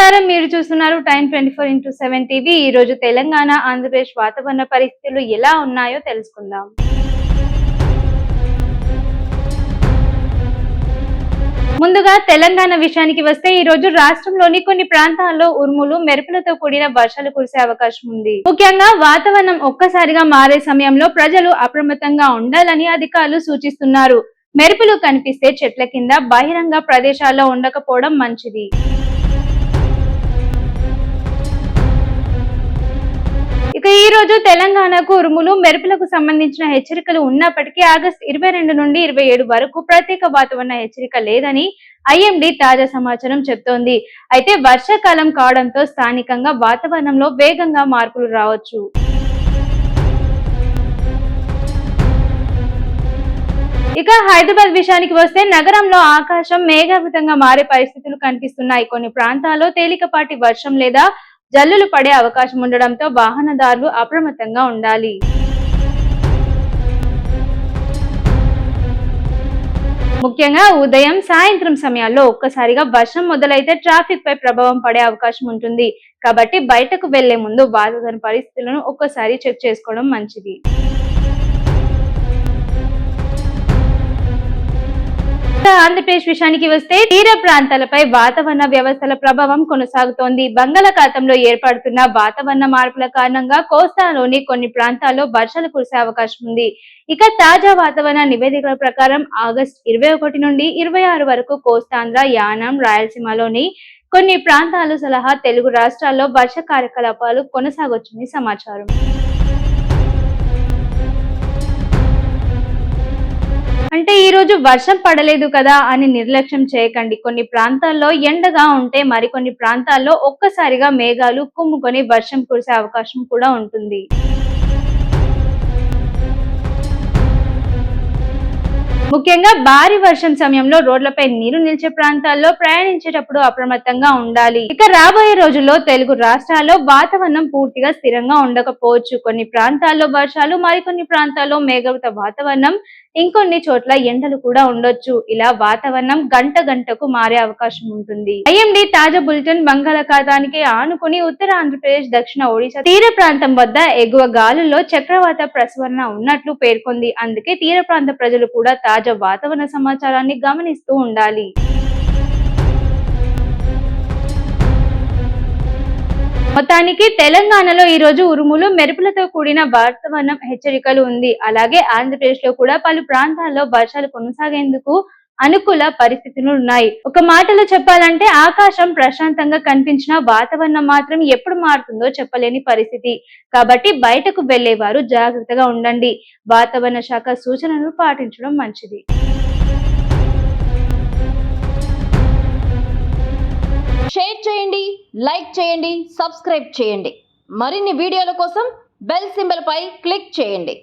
నమస్కారం, మీరు చూస్తున్నారు టైమ్ 24x7 టీవీ. ఈ రోజు తెలంగాణ ఆంధ్రప్రదేశ్ వాతావరణ పరిస్థితులు ఎలా ఉన్నాయో తెలుసుకుందాం. ముందుగా తెలంగాణ విషయానికి వస్తే ఈ రోజు రాష్ట్రంలోని కొన్ని ప్రాంతాల్లో ఉరుములు మెరుపులతో కూడిన వర్షాలు కురిసే అవకాశం ఉంది. ముఖ్యంగా వాతావరణం ఒక్కసారిగా మారే సమయంలో ప్రజలు అప్రమత్తంగా ఉండాలని అధికారులు సూచిస్తున్నారు. మెరుపులు కనిపిస్తే చెట్ల కింద బహిరంగ ప్రదేశాల్లో ఉండకపోవడం మంచిది. ఇక ఈ రోజు తెలంగాణకు ఉరుములు మెరుపులకు సంబంధించిన హెచ్చరికలు ఉన్నప్పటికీ ఆగస్టు 22 నుండి 27 వరకు ప్రత్యేక వాతావరణ హెచ్చరిక లేదని ఐఎండీ తాజా సమాచారం చెప్తోంది. అయితే వర్షాకాలం కావడంతో స్థానికంగా వాతావరణంలో వేగంగా మార్పులు రావచ్చు. ఇక హైదరాబాద్ విషయానికి వస్తే నగరంలో ఆకాశం మేఘావృతంగా మారే పరిస్థితులు కనిపిస్తున్నాయి. కొన్ని ప్రాంతాల్లో తేలికపాటి వర్షం లేదా జల్లులు పడే అవకాశం ఉండడంతో వాహనదారులు అప్రమత్తంగా ఉండాలి. ముఖ్యంగా ఉదయం సాయంత్రం సమయాల్లో ఒక్కసారిగా వర్షం మొదలైతే ట్రాఫిక్ పై ప్రభావం పడే అవకాశం ఉంటుంది. కాబట్టి బయటకు వెళ్లే ముందు వాతావరణ పరిస్థితులను ఒక్కసారి చెక్ చేసుకోవడం మంచిది. ఆంధ్రప్రదేశ్ విషయానికి వస్తే తీర ప్రాంతాలపై వాతావరణ వ్యవస్థల ప్రభావం కొనసాగుతోంది. బంగాళాఖాతంలో ఏర్పడుతున్న వాతావరణ మార్పుల కారణంగా కోస్తాలోని కొన్ని ప్రాంతాల్లో వర్షాలు కురిసే అవకాశం ఉంది. ఇక తాజా వాతావరణ నివేదికల ప్రకారం ఆగస్టు 21 నుండి 26 వరకు కోస్తాంధ్ర, యానాం, రాయలసీమలోని కొన్ని ప్రాంతాలు సహా తెలుగు రాష్ట్రాల్లో వర్ష కార్యకలాపాలు కొనసాగొచ్చని సమాచారం. అంటే ఈ రోజు వర్షం పడలేదు కదా అని నిర్లక్ష్యం చేయకండి. కొన్ని ప్రాంతాల్లో ఎండగా ఉంటే మరికొన్ని ప్రాంతాల్లో ఒక్కసారిగా మేఘాలు కుమ్ముకొని వర్షం కురిసే అవకాశం కూడా ఉంటుంది. ముఖ్యంగా భారీ వర్షం సమయంలో రోడ్లపై నీరు నిలిచే ప్రాంతాల్లో ప్రయాణించేటప్పుడు అప్రమత్తంగా ఉండాలి. ఇక రాబోయే రోజుల్లో తెలుగు రాష్ట్రాల్లో వాతావరణం పూర్తిగా స్థిరంగా ఉండకపోవచ్చు. కొన్ని ప్రాంతాల్లో వర్షాలు, మరికొన్ని ప్రాంతాల్లో మేఘావృత వాతావరణం, ఇంకొన్ని చోట్ల ఎండలు కూడా ఉండొచ్చు. ఇలా వాతావరణం గంట గంటకు మారే అవకాశం ఉంటుంది. ఐఎండీ తాజా బులెటిన్ బంగాళాఖాతానికి ఆనుకుని ఉత్తర ఆంధ్రప్రదేశ్, దక్షిణ ఒడిశా తీర ప్రాంతం వద్ద ఎగువ గాలుల్లో చక్రవాత ప్రసరణ ఉన్నట్లు పేర్కొంది. అందుకే తీర ప్రాంత ప్రజలు కూడా తాజా వాతావరణ సమాచారాన్ని గమనిస్తూ ఉండాలి. మొత్తానికి తెలంగాణలో ఈ రోజు ఉరుములు మెరుపులతో కూడిన వాతావరణ హెచ్చరికలు ఉంది. అలాగే ఆంధ్రప్రదేశ్ లో కూడా పలు ప్రాంతాల్లో వర్షాలు కొనసాగేందుకు అనుకూల పరిస్థితులు ఉన్నాయి. ఒక మాటలో చెప్పాలంటే ఆకాశం ప్రశాంతంగా కనిపించిన వాతావరణం మాత్రం ఎప్పుడు మారుతుందో చెప్పలేని పరిస్థితి. కాబట్టి బయటకు వెళ్లేవారు జాగ్రత్తగా ఉండండి. వాతావరణ శాఖ సూచనలు పాటించడం మంచిది. షేర్ చేయండి, లైక్ చేయండి, సబ్స్క్రైబ్ చేయండి. మరిన్ని వీడియోల కోసం బెల్ సింబల్ పై క్లిక్ చేయండి.